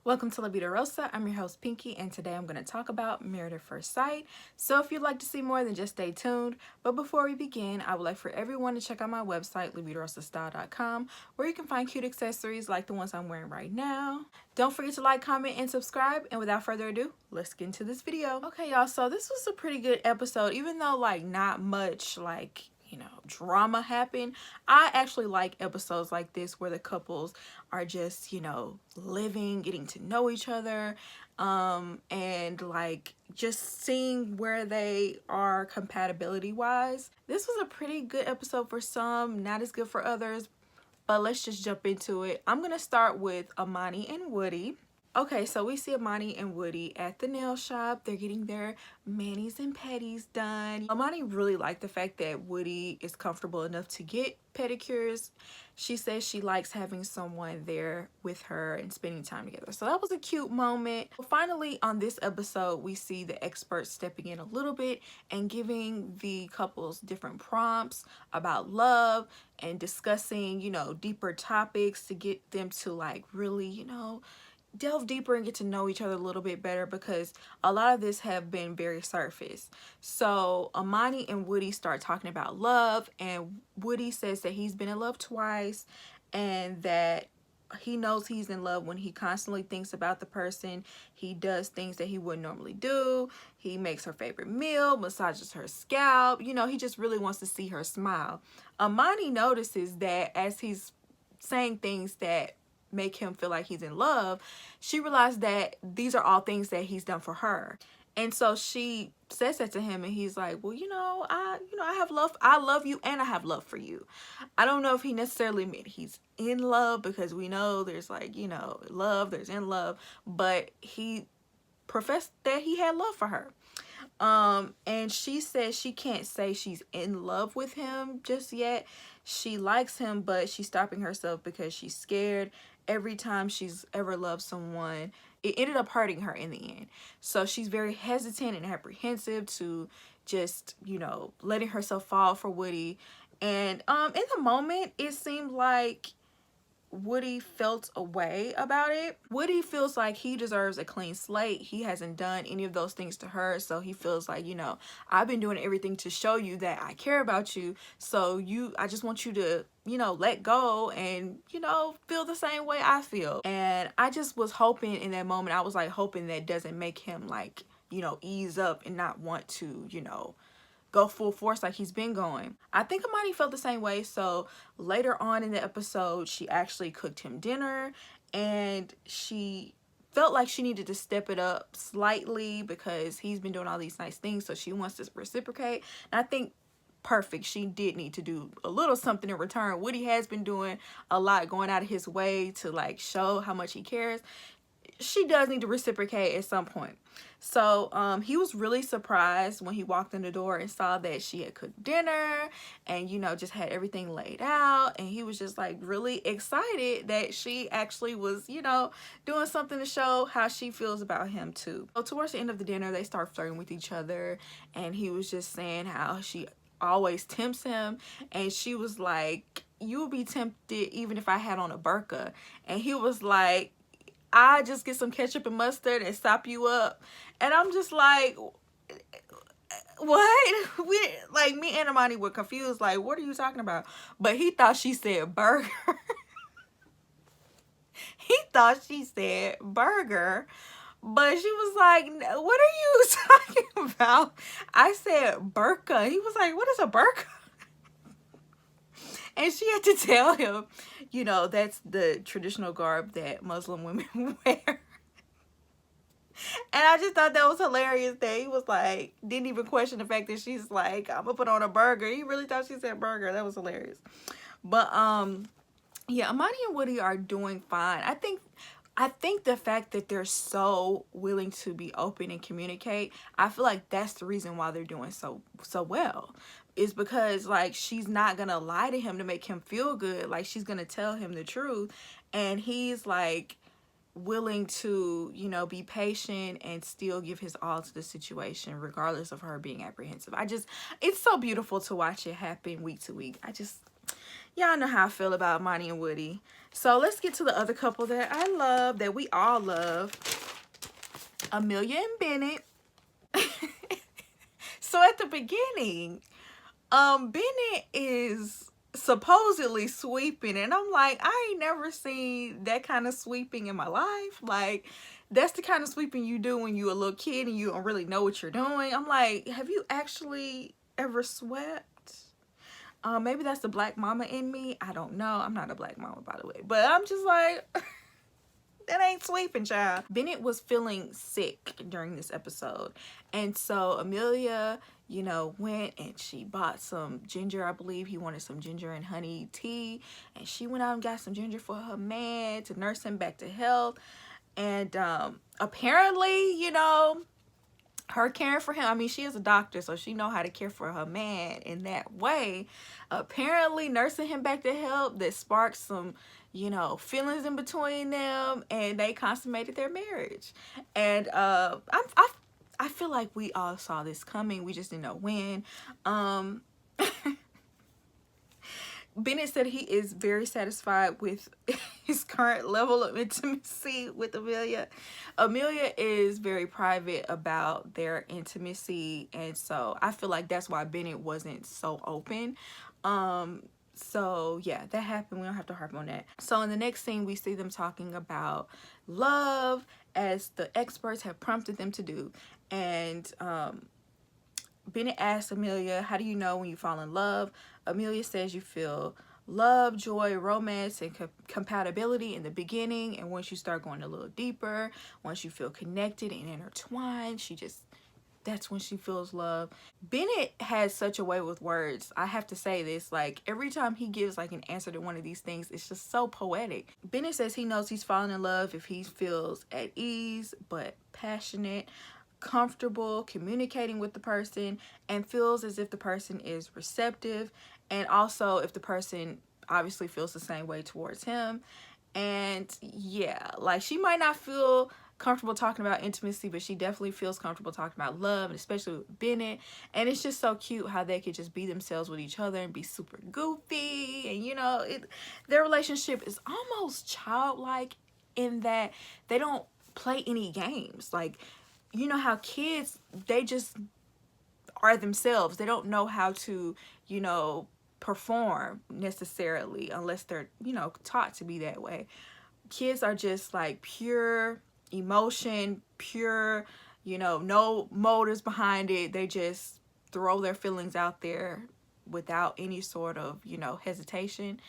Welcome to La Vida Rosa. I'm your host Pinky, and today I'm going to talk about Married at First Sight. So if you'd like to see more, then just stay tuned. But before we begin, I would like for everyone to check out my website, lavidarosastyle.com, where you can find cute accessories like the ones I'm wearing right now. Don't forget to like, comment, and subscribe. And without further ado, let's get into this video. Okay, y'all, so this was a pretty good episode, even though not much drama happened. I actually like episodes like this where the couples are just, living, getting to know each other, and just seeing where they are compatibility wise. This was a pretty good episode for some, not as good for others, but let's just jump into it. I'm gonna start with Amani and Woody. Okay, so we see Amani and Woody at the nail shop. They're getting their manis and pedis done. Amani really liked the fact that Woody is comfortable enough to get pedicures. She says she likes having someone there with her and spending time together. So that was a cute moment. Finally, on this episode, we see the experts stepping in a little bit and giving the couples different prompts about love and discussing, deeper topics to get them to really, delve deeper and get to know each other a little bit better, because a lot of this have been very surface. So Amani and Woody start talking about love, and Woody says that he's been in love twice and that he knows he's in love when he constantly thinks about the person. He does things that he wouldn't normally do. He makes her favorite meal, massages her scalp. He just really wants to see her smile. Amani notices that as he's saying things that make him feel like he's in love, she realized that these are all things that he's done for her. And so she says that to him, and he's like, well, I have love. I love you and I have love for you. I don't know if he necessarily meant he's in love, because we know there's love, there's in love, but he professed that he had love for her. And she says she can't say she's in love with him just yet. She likes him, but she's stopping herself because she's scared. Every time she's ever loved someone, it ended up hurting her in the end. So she's very hesitant and apprehensive to just, letting herself fall for Woody. And in the moment, it seemed like Woody felt a way about it. Woody feels like he deserves a clean slate. He hasn't done any of those things to her, so he feels like, I've been doing everything to show you that I care about you, so I just want you to, let go and, feel the same way I feel. And I just was hoping in that moment, I was hoping that doesn't make him ease up and not want to, go full force like he's been going. I think Amani felt the same way. So later on in the episode, she actually cooked him dinner, and she felt like she needed to step it up slightly because he's been doing all these nice things, so she wants to reciprocate. And I think perfect, she did need to do a little something in return. Woody has been doing a lot, going out of his way to show how much he cares. She does need to reciprocate at some point. So he was really surprised when he walked in the door and saw that she had cooked dinner and just had everything laid out, and he was just really excited that she actually was doing something to show how she feels about him too. So towards the end of the dinner, they start flirting with each other, and he was just saying how she always tempts him, and she was like, you would be tempted even if I had on a burqa. And he was like, I just get some ketchup and mustard and sop you up. And I'm just like, what? Me and Amani were confused, what are you talking about? But he thought she said burger. He thought she said burger. But she was like, what are you talking about? I said burqa. He was like, what is a burqa? And she had to tell him, that's the traditional garb that Muslim women wear. And I just thought that was hilarious that he was didn't even question the fact that she's like, I'm gonna put on a burger. He really thought she said burger. That was hilarious. But yeah, Amani and Woody are doing fine. I think the fact that they're so willing to be open and communicate, I feel like that's the reason why they're doing so well. Is because she's not gonna lie to him to make him feel good. She's gonna tell him the truth, and he's willing to be patient and still give his all to the situation regardless of her being apprehensive. It's so beautiful to watch it happen week to week. Y'all know how I feel about Amani and Woody. So let's get to the other couple that I love, that we all love. Amelia and Bennett. So at the beginning, Bennett is supposedly sweeping, and I'm like, I ain't never seen that kind of sweeping in my life. Like, that's the kind of sweeping you do when you a little kid and you don't really know what you're doing. I'm like, have you actually ever swept? Maybe that's the black mama in me. I don't know. I'm not a black mama, by the way, but I'm just like, that ain't sweeping, child. Bennett was feeling sick during this episode, and so Amelia, you know, went and she bought some ginger. I believe he wanted some ginger and honey tea, and she went out and got some ginger for her man to nurse him back to health. And apparently, you know, her caring for him, I mean, she is a doctor, so she know how to care for her man in that way. Apparently nursing him back to health, that sparked some, you know, feelings in between them, and they consummated their marriage. And I feel like we all saw this coming, we just didn't know when. Bennett said he is very satisfied with his current level of intimacy with Amelia. Amelia is very private about their intimacy, and so I feel like that's why Bennett wasn't so open. So yeah, that happened. We don't have to harp on that. So in the next scene, we see them talking about love, as the experts have prompted them to do. And Bennett asks Amelia, how do you know when you fall in love? Amelia says you feel love, joy, romance, and compatibility in the beginning, and once you start going a little deeper, once you feel connected and intertwined, that's when she feels love. Bennett has such a way with words. I have to say this, like, every time he gives like an answer to one of these things, it's just so poetic. Bennett says he knows he's falling in love if he feels at ease but passionate, comfortable communicating with the person, and feels as if the person is receptive, and also if the person obviously feels the same way towards him. And yeah, like, she might not feel comfortable talking about intimacy, but she definitely feels comfortable talking about love, and especially with Bennett. And it's just so cute how they could just be themselves with each other and be super goofy, and you know, their relationship is almost childlike in that they don't play any games. Like, you know how kids, they just are themselves. They don't know how to, you know, perform necessarily unless they're, you know, taught to be that way. Kids are just like pure emotion, pure, you know, no motives behind it. They just throw their feelings out there without any sort of, you know, hesitation.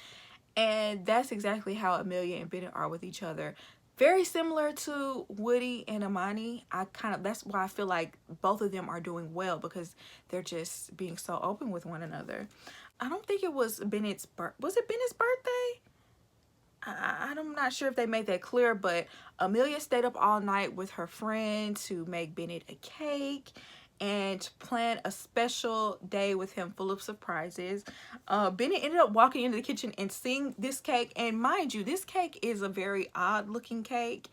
And that's exactly how Amelia and Bennett are with each other. Very similar to Woody and Amani. That's why I feel like both of them are doing well, because they're just being so open with one another. I don't think it was Bennett's was it Bennett's birthday? I'm not sure if they made that clear, but Amelia stayed up all night with her friend to make Bennett a cake and to plan a special day with him full of surprises. Bennett ended up walking into the kitchen and seeing this cake, and mind you, this cake is a very odd looking cake.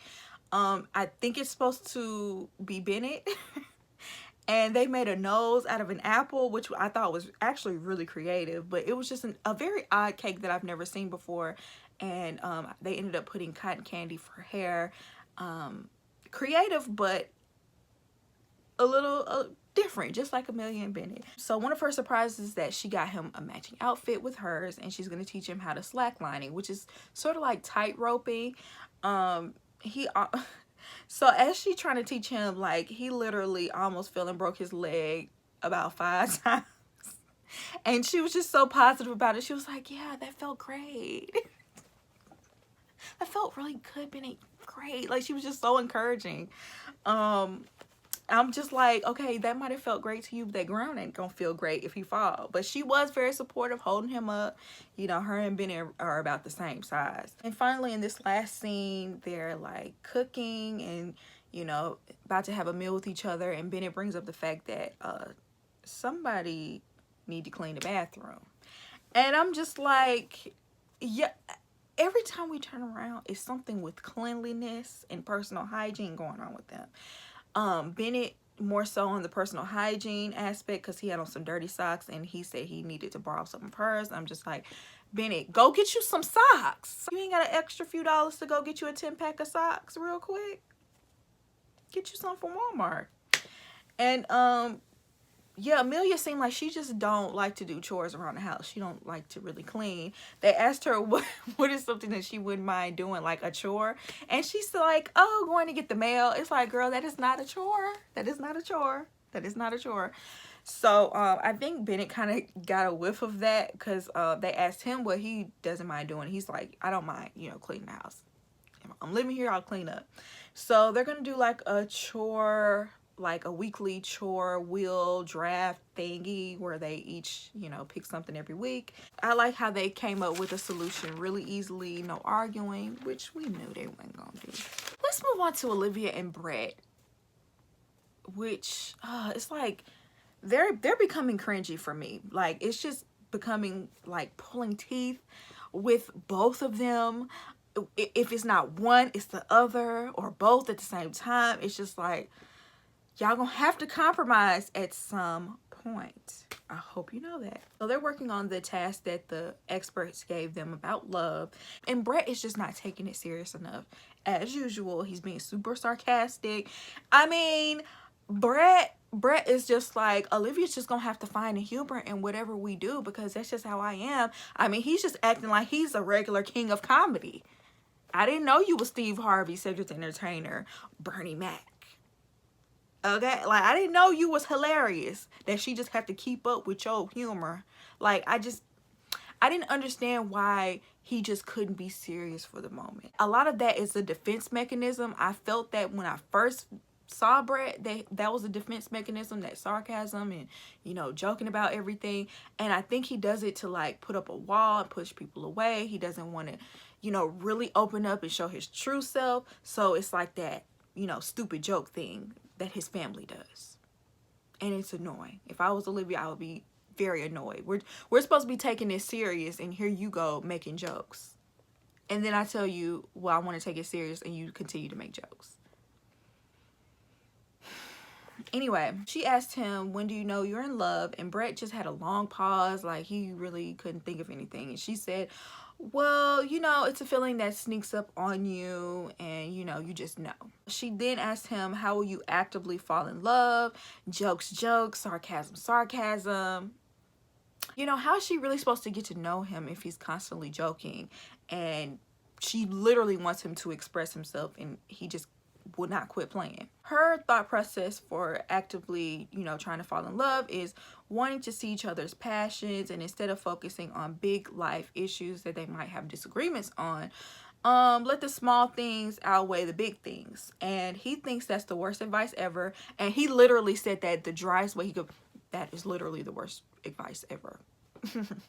I think it's supposed to be Bennett. And they made a nose out of an apple, which I thought was actually really creative, but it was just a very odd cake that I've never seen before. And they ended up putting cotton candy for hair. Creative, but a little different, just like Amelia and Bennett. So one of her surprises is that she got him a matching outfit with hers, and she's going to teach him how to slacklining, which is sort of like tight-roping. So as she trying to teach him, like, he literally almost fell and broke his leg about 5 times. And she was just so positive about it. She was like, yeah, that felt great. That felt really good, Bennett. Great. Like, she was just so encouraging. I'm just like, okay, that might have felt great to you, but that ground ain't gonna feel great if you fall. But she was very supportive, holding him up. You know, her and Bennett are about the same size. And finally, in this last scene, they're like cooking and, you know, about to have a meal with each other. And Bennett brings up the fact that somebody need to clean the bathroom. And I'm just like, yeah, every time we turn around, it's something with cleanliness and personal hygiene going on with them. Bennett more so on the personal hygiene aspect, because he had on some dirty socks and he said he needed to borrow some of hers. I'm just like, Bennett, go get you some socks. You ain't got an extra few dollars to go get you a 10-pack of socks real quick? Get you some from Walmart. And yeah, Amelia seemed like she just don't like to do chores around the house. She don't like to really clean. They asked her what is something that she wouldn't mind doing, like a chore. And she's like, oh, going to get the mail. It's like, girl, that is not a chore. That is not a chore. That is not a chore. So I think Bennett kind of got a whiff of that because they asked him what he doesn't mind doing. He's like, I don't mind, you know, cleaning the house. If I'm living here, I'll clean up. So they're going to do like a chore, like a weekly chore wheel draft thingy where they each, you know, pick something every week. I like how they came up with a solution really easily, no arguing, which we knew they weren't gonna do. Let's move on to Olivia and Brett, which it's like they're becoming cringy for me. Like, it's just becoming like pulling teeth with both of them. If it's not one, it's the other, or both at the same time. It's just like, y'all gonna have to compromise at some point. I hope you know that. So they're working on the task that the experts gave them about love, and Brett is just not taking it serious enough. As usual, he's being super sarcastic. I mean, Brett is just like, Olivia's just gonna have to find the humor in whatever we do because that's just how I am. I mean, he's just acting like he's a regular king of comedy. I didn't know you was Steve Harvey, Cedric the Entertainer, Bernie Mac. Okay, like, I didn't know you was hilarious, that she just had to keep up with your humor. Like, I didn't understand why he just couldn't be serious for the moment. A lot of that is a defense mechanism. I felt that when I first saw Brett, that was a defense mechanism, that sarcasm and, you know, joking about everything. And I think he does it to like put up a wall and push people away. He doesn't want to, you know, really open up and show his true self. So it's like that, you know, stupid joke thing that his family does. And it's annoying. If I was Olivia, I would be very annoyed. We're supposed to be taking this serious, and here you go making jokes. And then I tell you, well, I want to take it serious, and you continue to make jokes. Anyway, she asked him, when do you know you're in love? And Brett just had a long pause, like he really couldn't think of anything. And she said, well, you know, it's a feeling that sneaks up on you and, you know, you just know. She then asked him, how will you actively fall in love? Jokes, jokes, sarcasm, sarcasm. You know, how is she really supposed to get to know him if he's constantly joking? And she literally wants him to express himself, and he just would not quit playing. Her thought process for actively, you know, trying to fall in love is wanting to see each other's passions, and instead of focusing on big life issues that they might have disagreements on, let the small things outweigh the big things. And he thinks that's the worst advice ever. And he literally said that the driest way he could, that is literally the worst advice ever. And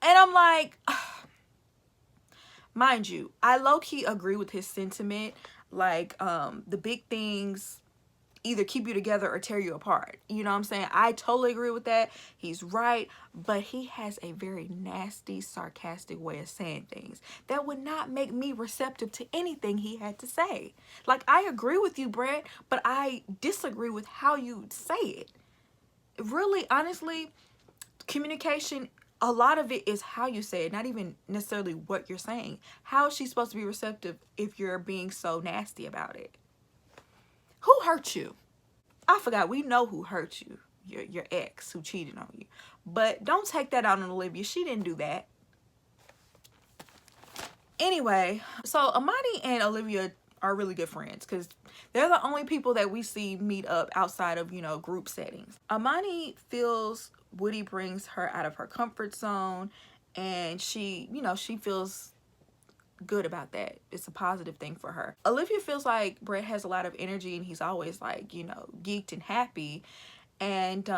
I'm like, mind you, I low-key agree with his sentiment. Like, the big things either keep you together or tear you apart. You know what I'm saying? I totally agree with that. He's right. But he has a very nasty, sarcastic way of saying things that would not make me receptive to anything he had to say. Like, I agree with you, Brett, but I disagree with how you say it. Really, honestly, communication, a lot of it is how you say it, not even necessarily what you're saying. How is she supposed to be receptive if you're being so nasty about it? Who hurt you? I forgot. We know who hurt you. Your ex who cheated on you. But don't take that out on Olivia. She didn't do that. Anyway, so Amani and Olivia are really good friends because they're the only people that we see meet up outside of, you know, group settings. Amani feels Woody brings her out of her comfort zone, and she, you know, she feels good about that. It's a positive thing for her. Olivia feels like Brett has a lot of energy and he's always like, you know, geeked and happy. And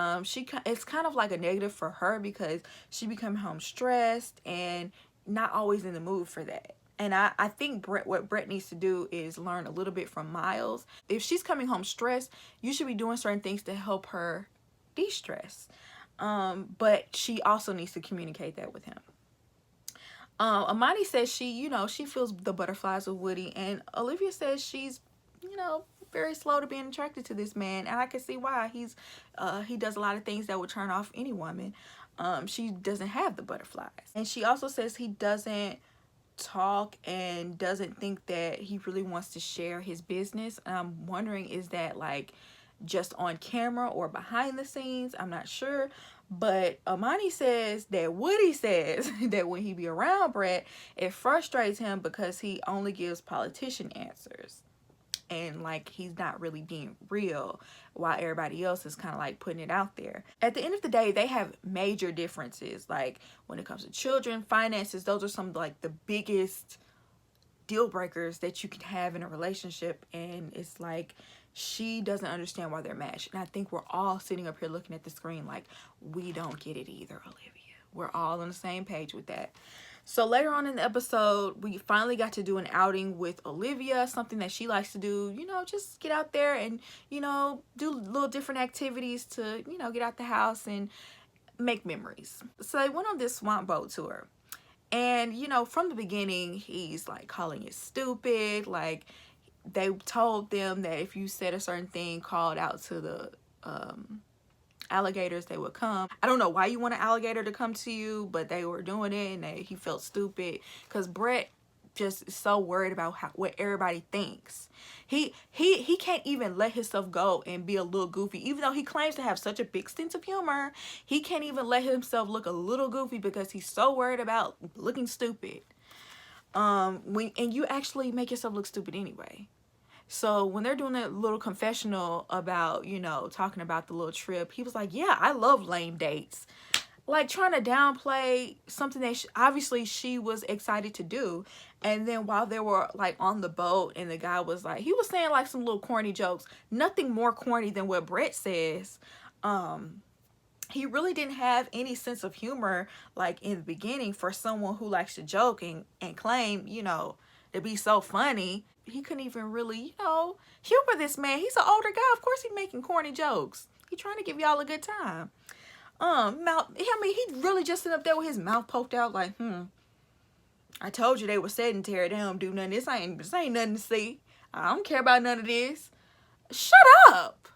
it's kind of like a negative for her because she become home stressed and not always in the mood for that. And I think what Brett needs to do is learn a little bit from Miles. If she's coming home stressed, you should be doing certain things to help her de-stress. But she also needs to communicate that with him. Amani says she, you know, she feels the butterflies with Woody, and Olivia says she's, you know, very slow to being attracted to this man, and I can see why. He does a lot of things that would turn off any woman. She doesn't have the butterflies. And she also says he doesn't talk and doesn't think that he really wants to share his business. And I'm wondering, is that like just on camera or behind the scenes? I'm not sure. But Amani says that Woody says that when he be around Brett, it frustrates him because he only gives politician answers. And like he's not really being real, while everybody else is kind of like putting it out there. At the end of the day, they have major differences. Like when it comes to children, finances, those are some of like the biggest deal breakers that you can have in a relationship. And it's like she doesn't understand why they're matched. And I think we're all sitting up here looking at the screen like we don't get it either, Olivia. We're all on the same page with that. So later on in the episode, we finally got to do an outing with Olivia, something that she likes to do, you know, just get out there and, you know, do little different activities to, you know, get out the house and make memories. So they went on this swamp boat tour. And, you know, from the beginning, he's like calling it stupid. Like they told them that if you said a certain thing, called out to the alligators, they would come. I don't know why you want an alligator to come to you, but they were doing it, and he felt stupid because Brett just is so worried about what everybody thinks. He can't even let himself go and be a little goofy, even though he claims to have such a big sense of humor. He can't even let himself look a little goofy because he's so worried about looking stupid. And you actually make yourself look stupid anyway. So when they're doing that little confessional about, you know, talking about the little trip, he was like, yeah, I love lame dates. Like trying to downplay something that obviously she was excited to do. And then while they were like on the boat and the guy was like, he was saying like some little corny jokes, nothing more corny than what Brett says. He really didn't have any sense of humor like in the beginning for someone who likes to joke and claim, you know, to be so funny. He couldn't even really, you know, humor this man. He's an older guy. Of course he's making corny jokes. He's trying to give y'all a good time. I mean, he really just sitting up there with his mouth poked out like, I told you they were sedentary. They don't do nothing. This ain't nothing to see. I don't care about none of this. Shut up.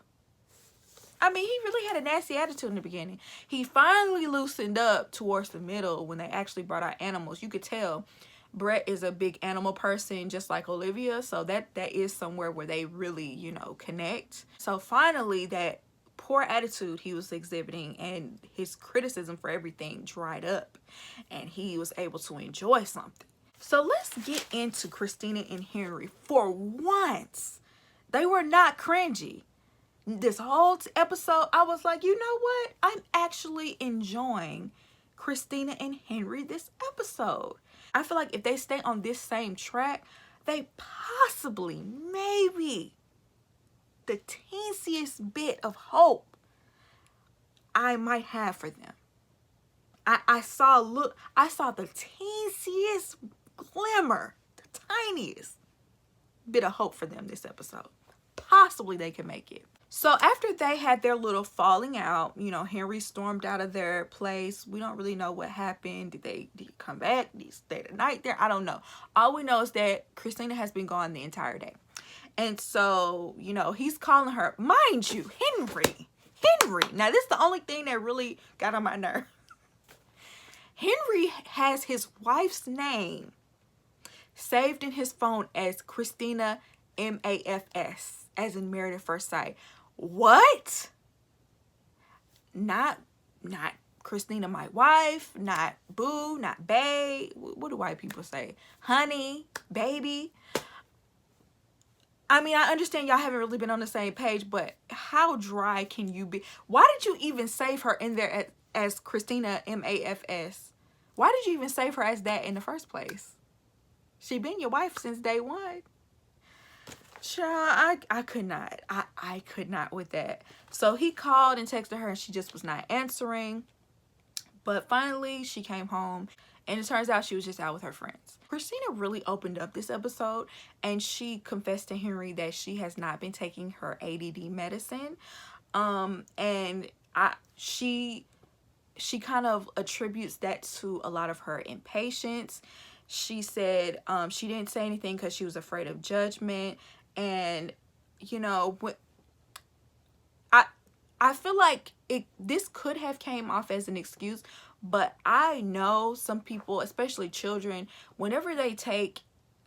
I mean, he really had a nasty attitude in the beginning. He finally loosened up towards the middle when they actually brought out animals. You could tell Brett is a big animal person, just like Olivia. So that is somewhere where they really, you know, connect. So finally, that poor attitude he was exhibiting and his criticism for everything dried up. And he was able to enjoy something. So let's get into Christina and Henry. For once, they were not cringy. This whole episode, I was like, you know what? I'm actually enjoying Christina and Henry this episode. I feel like if they stay on this same track, they possibly, maybe, the teensiest bit of hope I might have for them. I saw the teensiest glimmer, the tiniest bit of hope for them this episode. Possibly they can make it. So after they had their little falling out, you know, Henry stormed out of their place. We don't really know what happened. Did he come back? Did he stay the night there? I don't know. All we know is that Christina has been gone the entire day. And so, you know, he's calling her, mind you, Henry. Now, this is the only thing that really got on my nerve. Henry has his wife's name saved in his phone as Christina MAFS, as in Married at First Sight. What? Not Christina, my wife, not boo, not bae. What do white people say? Honey, baby. I mean, I understand y'all haven't really been on the same page, but how dry can you be? Why did you even save her in there as Christina MAFS? Why did you even save her as that in the first place? She been your wife since day one. Child, I could not. I could not with that. So he called and texted her and she just was not answering. But finally she came home and it turns out she was just out with her friends. Christina really opened up this episode and she confessed to Henry that she has not been taking her ADD medicine. And she kind of attributes that to a lot of her impatience. She said she didn't say anything because she was afraid of judgment. And, you know, I feel like this could have came off as an excuse, but I know some people, especially children, whenever they take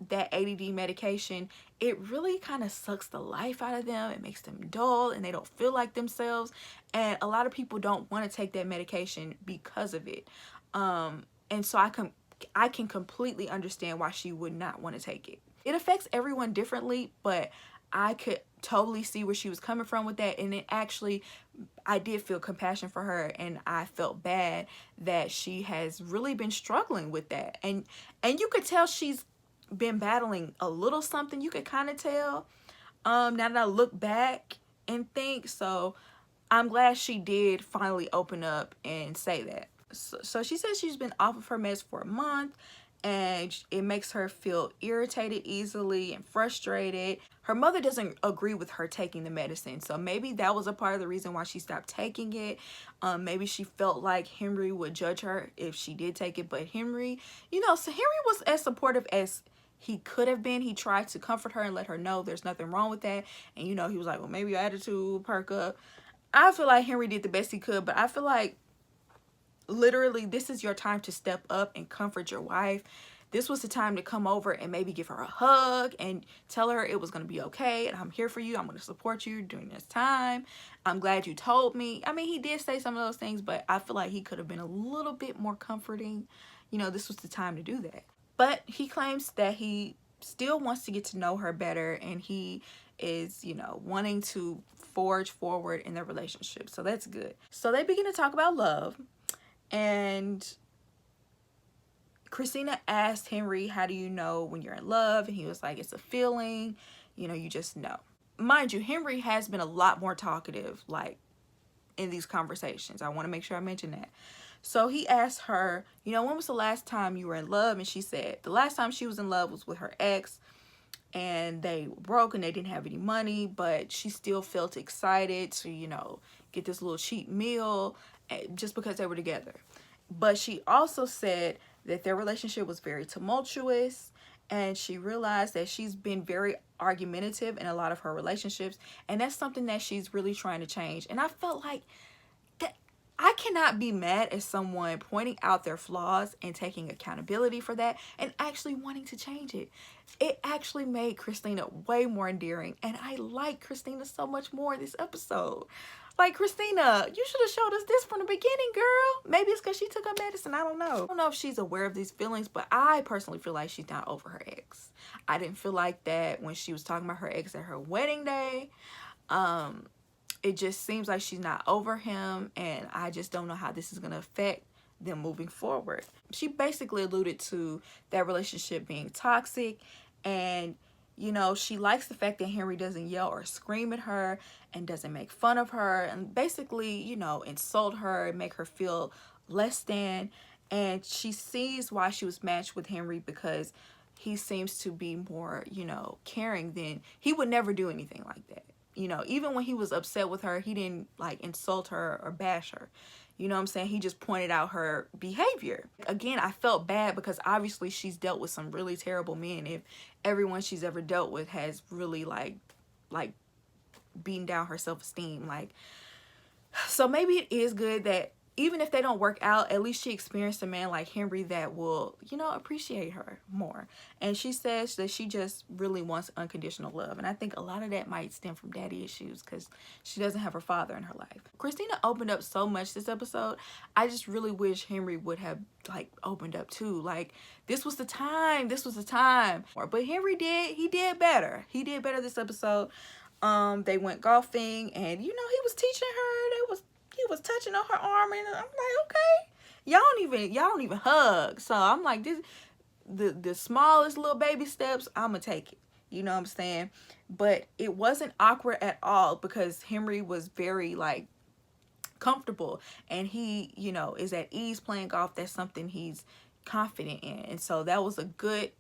that ADD medication, it really kind of sucks the life out of them. It makes them dull and they don't feel like themselves. And a lot of people don't want to take that medication because of it. And so I can completely understand why she would not want to take it. It affects everyone differently, but I could totally see where she was coming from with that. And it actually, I did feel compassion for her, and I felt bad that she has really been struggling with that. And you could tell she's been battling a little something. You could kind of tell now that I look back and think. So I'm glad she did finally open up and say that. So she says she's been off of her meds for a month, and it makes her feel irritated easily and frustrated. Her mother doesn't agree with her taking the medicine, so maybe that was a part of the reason why she stopped taking it. Maybe she felt like Henry would judge her if she did take it, but Henry, you know, so Henry was as supportive as he could have been. He tried to comfort her and let her know there's nothing wrong with that, and you know, he was like, well, maybe your attitude perk up. I feel like Henry did the best he could, but I feel like literally this is your time to step up and comfort your wife. This was the time to come over and maybe give her a hug and tell her it was going to be okay, and I'm here for you. I'm going to support you during this time. I'm glad you told me. I mean, he did say some of those things, but I feel like he could have been a little bit more comforting. You know, this was the time to do that. But he claims that he still wants to get to know her better, and he is, you know, wanting to forge forward in their relationship. So that's good. So they begin to talk about love. And Christina asked Henry, how do you know when you're in love? And he was like, it's a feeling, you know, you just know. Mind you, Henry has been a lot more talkative, like, in these conversations. I want to make sure I mention that. So he asked her, you know, when was the last time you were in love? And she said the last time she was in love was with her ex, and they were broke and they didn't have any money, but she still felt excited to, you know, get this little cheap meal just because they were together. But she also said that their relationship was very tumultuous, and she realized that she's been very argumentative in a lot of her relationships, and that's something that she's really trying to change. And I felt like that I cannot be mad at someone pointing out their flaws and taking accountability for that and actually wanting to change it. It actually made Christina way more endearing, and I like Christina so much more this episode. Like, Christina, you should have showed us this from the beginning, girl. Maybe it's because she took her medicine. I don't know. I don't know if she's aware of these feelings, but I personally feel like she's not over her ex. I didn't feel like that when she was talking about her ex at her wedding day. It just seems like she's not over him, and I just don't know how this is going to affect them moving forward. She basically alluded to that relationship being toxic, and you know, she likes the fact that Henry doesn't yell or scream at her and doesn't make fun of her and basically, you know, insult her and make her feel less than. And she sees why she was matched with Henry, because he seems to be more, you know, caring than, he would never do anything like that. You know, even when he was upset with her, he didn't like insult her or bash her. You know what I'm saying? He just pointed out her behavior. Again, I felt bad because obviously she's dealt with some really terrible men. If everyone she's ever dealt with has really like beaten down her self-esteem. Like, so maybe it is good that even if they don't work out, at least she experienced a man like Henry that will, you know, appreciate her more. And she says that she just really wants unconditional love. And I think a lot of that might stem from daddy issues because she doesn't have her father in her life. Christina opened up so much this episode. I just really wish Henry would have like opened up too. Like, this was the time. This was the time. But Henry he did better. He did better this episode. They went golfing, and you know, he was teaching her. He was touching on her arm, and I'm like, okay, y'all don't even hug. So I'm like, this, the smallest little baby steps, I'ma take it. You know what I'm saying? But it wasn't awkward at all because Henry was very like comfortable, and he, you know, is at ease playing golf. That's something he's confident in, and so that was a good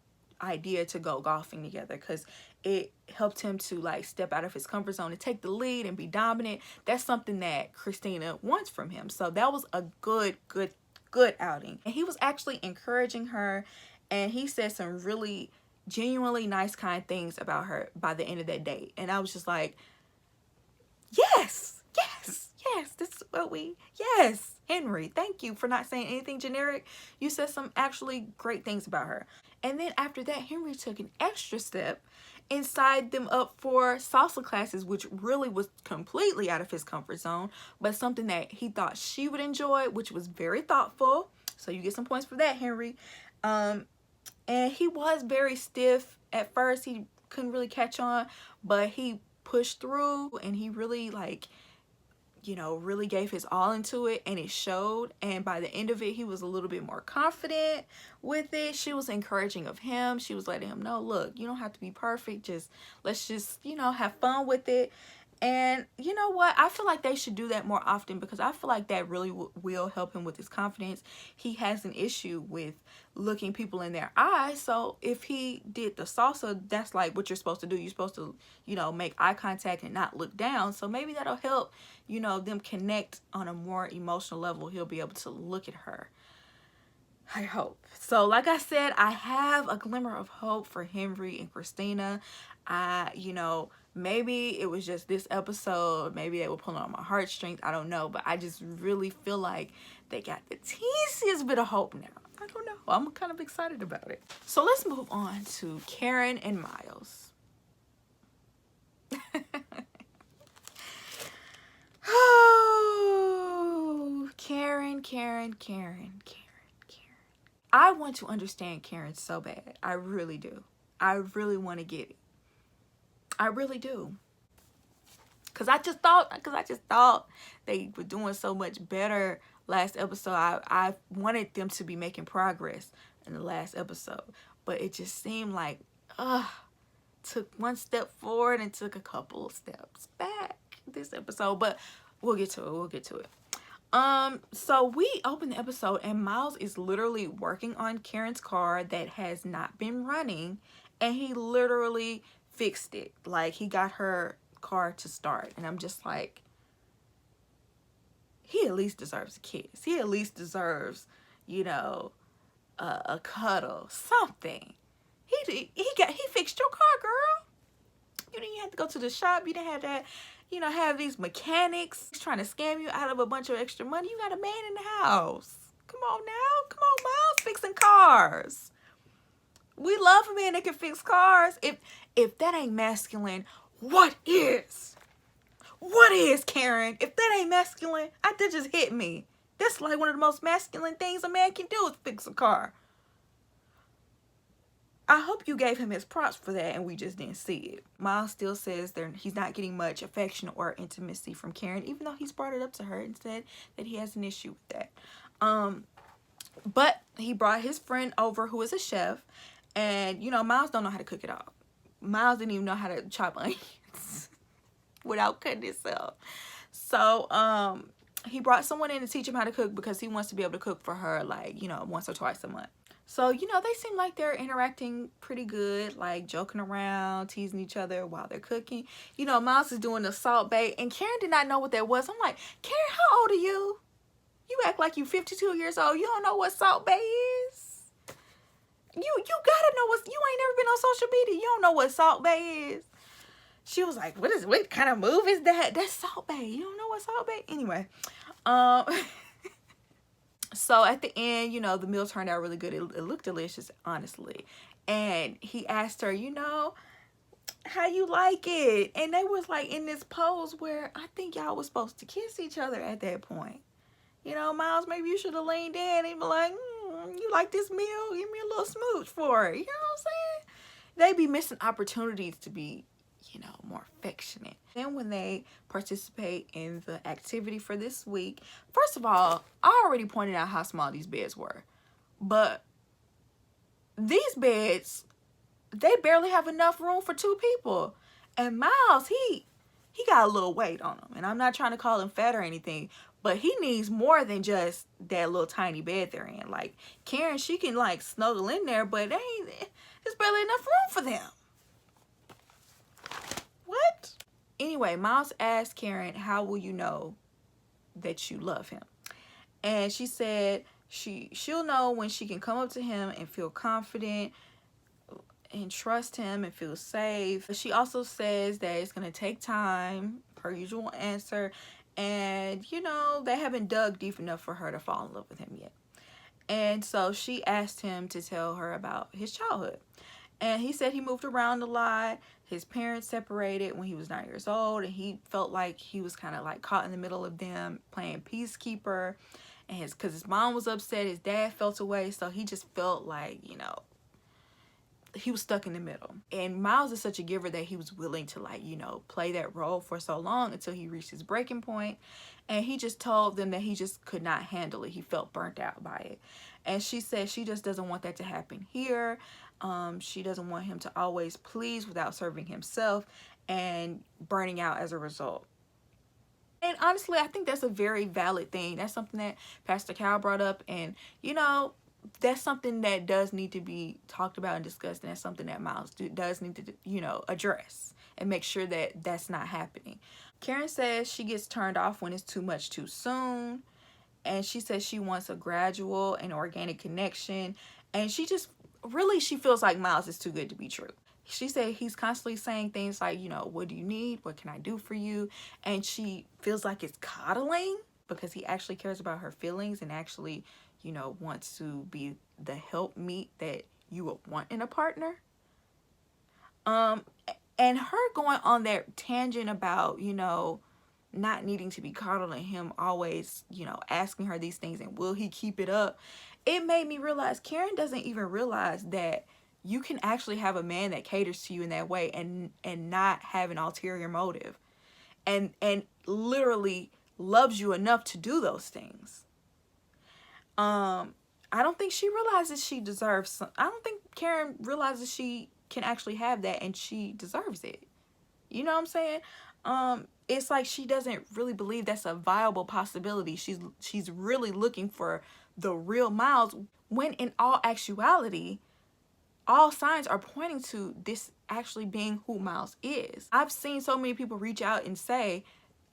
idea to go golfing together because it helped him to like step out of his comfort zone and take the lead and be dominant. That's something that Christina wants from him. So that was a good outing. And he was actually encouraging her, and he said some really genuinely nice, kind things about her by the end of that date. And I was just like, yes, Yes, this is what yes, Henry, thank you for not saying anything generic. You said some actually great things about her. And then after that, Henry took an extra step and signed them up for salsa classes, which really was completely out of his comfort zone, but something that he thought she would enjoy, which was very thoughtful. So you get some points for that, Henry. And he was very stiff at first. He couldn't really catch on, but he pushed through, and he really, like, you know, really gave his all into it, and it showed. And by the end of it, he was a little bit more confident with it. She was encouraging of him. She was letting him know, look, you don't have to be perfect, let's just, you know, have fun with it. And you know what, I feel like they should do that more often, because I feel like that really will help him with his confidence. He has an issue with looking people in their eyes, so if he did the salsa, that's like what you're supposed to do. You're supposed to, you know, make eye contact and not look down. So maybe that'll help, you know, them connect on a more emotional level. He'll be able to look at her, I hope. So like I said, I have a glimmer of hope for Henry and Christina. You know, maybe it was just this episode, maybe they were pulling on my heartstrings, I don't know, but I just really feel like they got the teeniest bit of hope now. I don't know, I'm kind of excited about it. So let's move on to Karen and Miles. Oh, Karen. I want to understand Karen so bad. I really do. I really want to get it. I really do. Cause I just thought they were doing so much better last episode. I wanted them to be making progress in the last episode, but it just seemed like took one step forward and took a couple of steps back this episode. But we'll get to it. So we open the episode and Miles is literally working on Karen's car that has not been running, and he literally fixed it. Like, he got her car to start, and I'm just like, he at least deserves a kiss. He at least deserves, you know, a cuddle, something. He fixed your car, girl. You didn't have to go to the shop. You didn't have to, you know, have these mechanics trying to scam you out of a bunch of extra money. You got a man in the house. Come on now. Come on, Miles, fixing cars. We love a man that can fix cars. If that ain't masculine, what is? What is, Karen? If that ain't masculine, that just hit me. That's like one of the most masculine things a man can do is fix a car. I hope you gave him his props for that and we just didn't see it. Miles still says he's not getting much affection or intimacy from Karen, even though he's brought it up to her and said that he has an issue with that. But he brought his friend over who is a chef, and you know, Miles don't know how to cook at all. Miles didn't even know how to chop onions without cutting himself. So he brought someone in to teach him how to cook because he wants to be able to cook for her, like, you know, once or twice a month. So, you know, they seem like they're interacting pretty good, like joking around, teasing each other while they're cooking. You know, Miles is doing the Salt Bae, and Karen did not know what that was. I'm like, Karen, how old are you? You act like you 52 years old. You don't know what Salt Bae is? You gotta know you ain't never been on social media. You don't know what Salt Bae is. She was like, what kind of move is that? That's Salt Bae. You don't know what Salt Bae? Anyway, so at the end, you know, the meal turned out really good. It looked delicious, honestly. And he asked her, you know, how you like it? And they was like in this pose where I think y'all was supposed to kiss each other at that point. You know, Miles, maybe you should have leaned in and be like, you like this meal? Give me a little smooch for it. You know what I'm saying? They be missing opportunities to be, you know, more affectionate. Then when they participate in the activity for this week, first of all, I already pointed out how small these beds were. But these beds, they barely have enough room for 2 people. And Miles, he got a little weight on him. And I'm not trying to call him fat or anything, but he needs more than just that little tiny bed they're in. Like, Karen, she can like snuggle in there, but there's barely enough room for them. What? Anyway, Miles asked Karen, how will you know that you love him? And she said she'll know when she can come up to him and feel confident and trust him and feel safe. She also says that it's going to take time, her usual answer, And, you know, they haven't dug deep enough for her to fall in love with him yet. And so she asked him to tell her about his childhood. And he said he moved around a lot. His parents separated when he was 9 years old, and he felt like he was kind of like caught in the middle of them playing peacekeeper. And because his mom was upset, his dad felt away, so he just felt like, you know, he was stuck in the middle. And Miles is such a giver that he was willing to, like, you know, play that role for so long until he reached his breaking point. And he just told them that he just could not handle it. He felt burnt out by it. And she said she just doesn't want that to happen here. She doesn't want him to always please without serving himself and burning out as a result. And honestly, I think that's a very valid thing. That's something that Pastor Cal brought up. And, you know, that's something that does need to be talked about and discussed. And that's something that Miles does need to, you know, address and make sure that that's not happening. Karen says she gets turned off when it's too much too soon. And she says she wants a gradual and organic connection. And she just really, she feels like Miles is too good to be true. She said he's constantly saying things like, you know, what do you need? What can I do for you? And she feels like it's coddling because he actually cares about her feelings and actually, you know, wants to be the helpmeet that you would want in a partner. And her going on that tangent about, you know, not needing to be coddled and him always, you know, asking her these things and will he keep it up? It made me realize Karen doesn't even realize that you can actually have a man that caters to you in that way and not have an ulterior motive and literally loves you enough to do those things. I don't think she realizes she deserves I don't think Karen realizes she can actually have that and she deserves it. You know what I'm saying? It's like she doesn't really believe that's a viable possibility. She's really looking for the real Miles, when in all actuality, all signs are pointing to this actually being who Miles is. I've seen so many people reach out and say,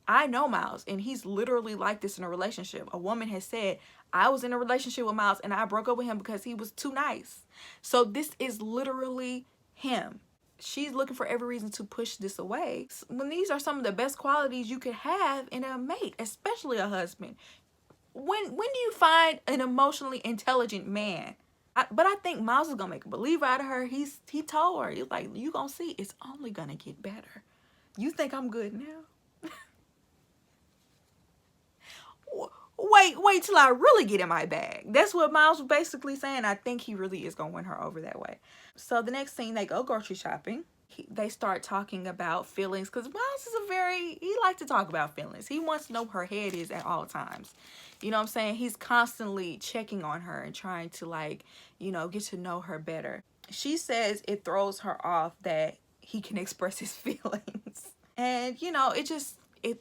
I know Miles and he's literally like this in a relationship. A woman has said, I was in a relationship with Miles and I broke up with him because he was too nice. So this is literally him. She's looking for every reason to push this away when these are some of the best qualities you could have in a mate, especially a husband. When do you find an emotionally intelligent man? But I think Miles is gonna make a believer out of her. He told her, he's like, you gonna see, it's only gonna get better. You think I'm good now? Wait till I really get in my bag. That's what Miles was basically saying. I think he really is gonna win her over that way. So the next scene, they go grocery shopping. They start talking about feelings because Miles is he likes to talk about feelings. He wants to know where her head is at all times. You know what I'm saying? He's constantly checking on her and trying to, like, you know, get to know her better. She says it throws her off that he can express his feelings. And, you know, it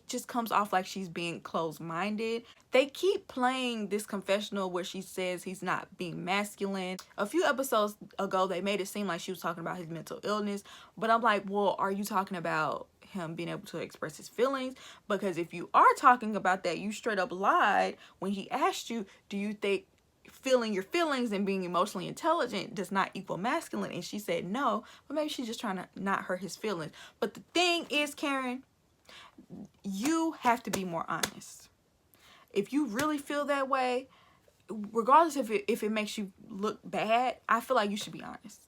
just comes off like she's being closed-minded. They keep playing this confessional where she says he's not being masculine. A few episodes ago, they made it seem like she was talking about his mental illness. But I'm like, well, are you talking about him being able to express his feelings? Because if you are talking about that, you straight up lied when he asked you, do you think feeling your feelings and being emotionally intelligent does not equal masculine? And she said no, but maybe she's just trying to not hurt his feelings. But the thing is, Karen, you have to be more honest. If you really feel that way, regardless if it makes you look bad, I feel like you should be honest.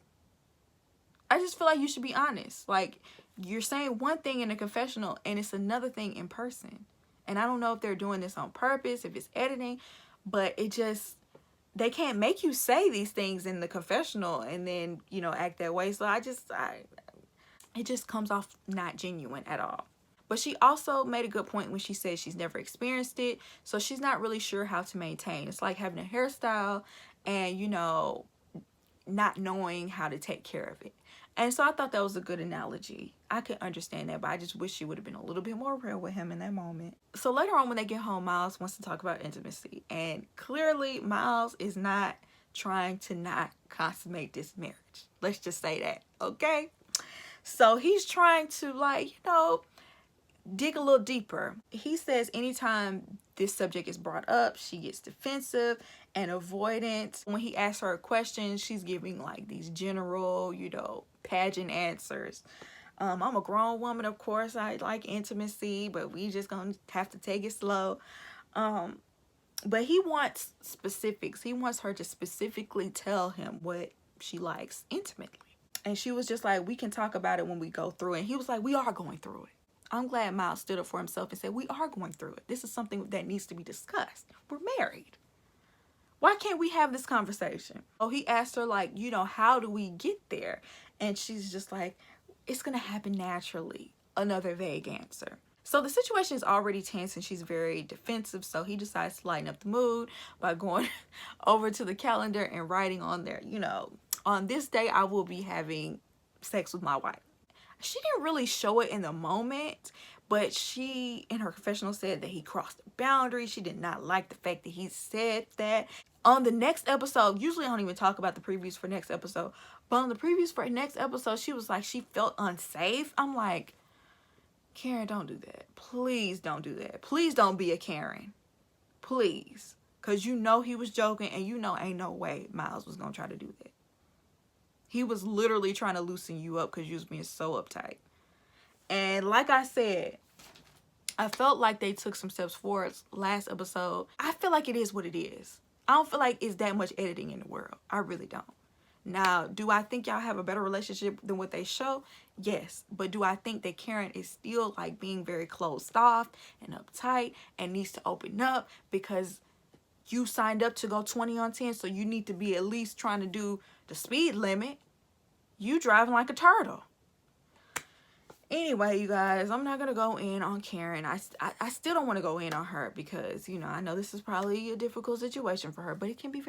I just feel like you should be honest. Like, you're saying one thing in a confessional and it's another thing in person. And I don't know if they're doing this on purpose, if it's editing, but they can't make you say these things in the confessional and then, you know, act that way. So it just comes off not genuine at all. But she also made a good point when she said she's never experienced it, so she's not really sure how to maintain. It's like having a hairstyle and, you know, not knowing how to take care of it. And so I thought that was a good analogy. I could understand that, but I just wish she would have been a little bit more real with him in that moment. So later on when they get home, Miles wants to talk about intimacy. And clearly Miles is not trying to not consummate this marriage. Let's just say that, okay? So he's trying to, like, you know, dig a little deeper. He says anytime this subject is brought up, she gets defensive and avoidant. When he asks her a question, she's giving like these general, you know, pageant answers. I'm a grown woman, of course. I like intimacy, but we just gonna have to take it slow. But he wants specifics. He wants her to specifically tell him what she likes intimately. And she was just like, we can talk about it when we go through it. And he was like, we are going through it. I'm glad Miles stood up for himself and said, we are going through it. This is something that needs to be discussed. We're married. Why can't we have this conversation? Oh, he asked her, like, you know, how do we get there? And she's just like, it's going to happen naturally. Another vague answer. So the situation is already tense and she's very defensive. So he decides to lighten up the mood by going over to the calendar and writing on there, you know, on this day I will be having sex with my wife. She didn't really show it in the moment, but she in her confessional said that he crossed the boundary. She did not like the fact that he said that. On the next episode, usually I don't even talk about the previews for next episode, but on the previews for next episode, she was like, she felt unsafe. I'm like, Karen, don't do that. Please don't do that. Please don't be a Karen. Please. Because you know he was joking and you know ain't no way Miles was going to try to do that. He was literally trying to loosen you up because you was being so uptight. And like I said, I felt like they took some steps forward last episode. I feel like it is what it is. I don't feel like it's that much editing in the world. I really don't. Now, do I think y'all have a better relationship than what they show? Yes. But do I think that Karen is still like being very closed off and uptight and needs to open up because you signed up to go 20 on 10, so you need to be at least trying to do the speed limit. You driving like a turtle. Anyway, you guys, I'm not going to go in on Karen. I still don't want to go in on her because, you know, I know this is probably a difficult situation for her, but it can be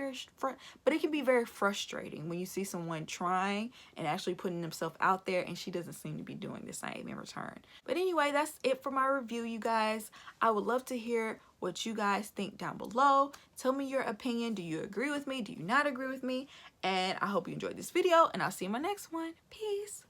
very frustrating when you see someone trying and actually putting themselves out there and she doesn't seem to be doing the same in return. But anyway, that's it for my review, you guys. I would love to hear what you guys think down below. Tell me your opinion. Do you agree with me? Do you not agree with me? And I hope you enjoyed this video and I'll see you in my next one. Peace.